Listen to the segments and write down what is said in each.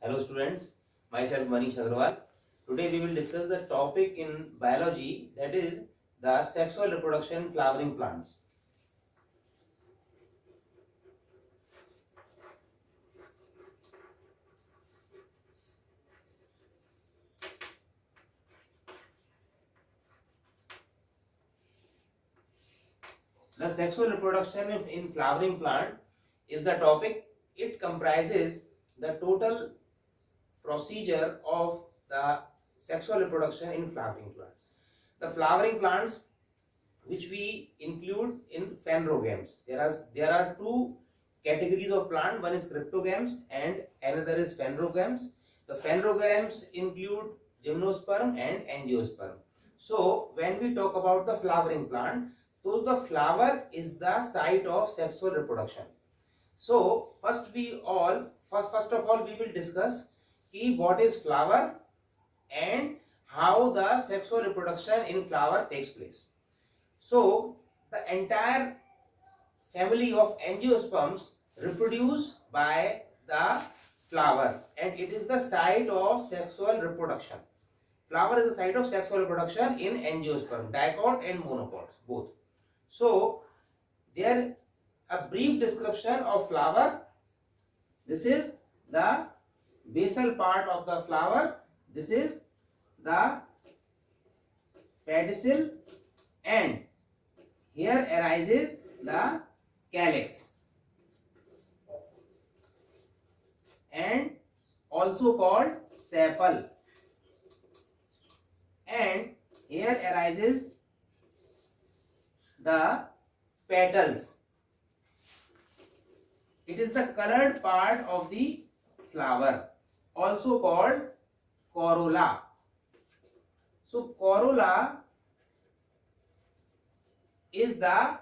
Hello students, myself Manish Agrawal. Today we will discuss the topic in biology, that is the sexual reproduction in flowering plants. The sexual reproduction in flowering plant is the topic. It comprises the total procedure of the sexual reproduction in flowering plant. The flowering plants which we include in phanerogames. There are two categories of plant. One is cryptogames and another is phanerogames. The phanerogames include gymnosperm and angiosperm. So when we talk about the flowering plant, so the flower is the site of sexual reproduction. So first of all we will discuss what is flower and how the sexual reproduction in flower takes place. So the entire family of angiosperms reproduce by the flower, and it is the site of sexual reproduction. Flower is the site of sexual reproduction in angiosperm, dicot and monocots both. So there a brief description of flower. This is the basal part of the flower. This is the pedicel, and here arises the calyx, and also called sepal, and here arises the petals. It is the colored part of the flower, also called corolla. So corolla is the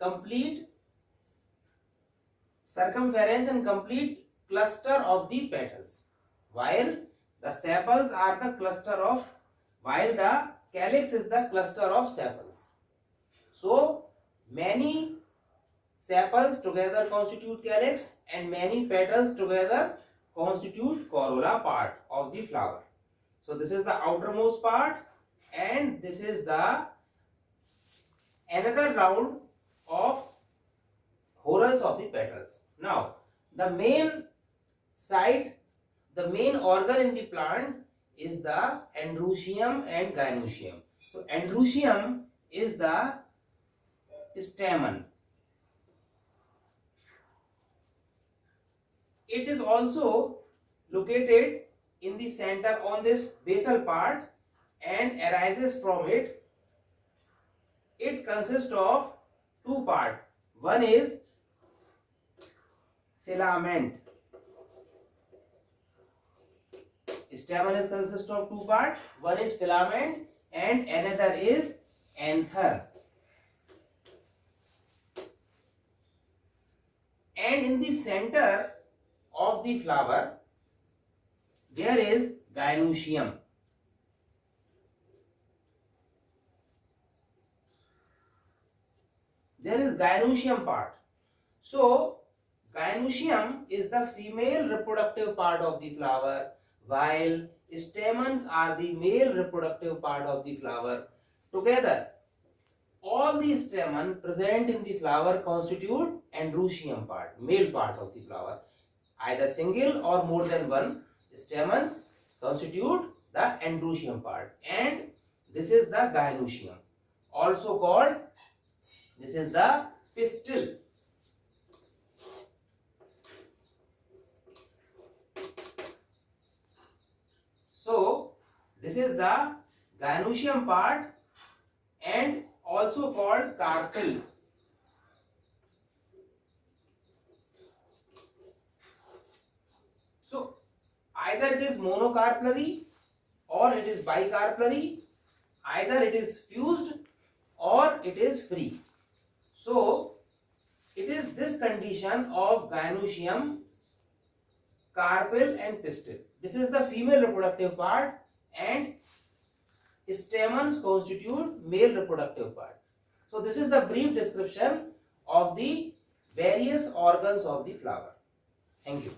complete circumference and complete cluster of the petals, while the sepals are the while the calyx is the cluster of sepals. So many sepals together constitute calyx and many petals together constitute corolla part of the flower. So this is the outermost part, and this is the another round of whorls of the petals. Now the main organ in the plant is the androecium and gynoecium. So androecium is the stamen. It is also located in the center on this basal part and arises from it. It consists of two parts. One is filament. Stamen is consists of two parts. One is filament and another is anther. And in the center of the flower there is gynoecium. There is gynoecium part. So gynoecium is the female reproductive part of the flower, while stamens are the male reproductive part of the flower. Together all the stamens present in the flower constitute androecium part, male part of the flower. Either single or more than one stamens constitute the androecium part, and this is the gynoecium, also called, this is the pistil. So this is the gynoecium part and also called carpel. So either it is monocarpellary or it is bicarpellary, either it is fused or it is free. So it is this condition of gynoecium, carpel and pistil. This is the female reproductive part, and stamens constitute male reproductive part. So this is the brief description of the various organs of the flower. Thank you.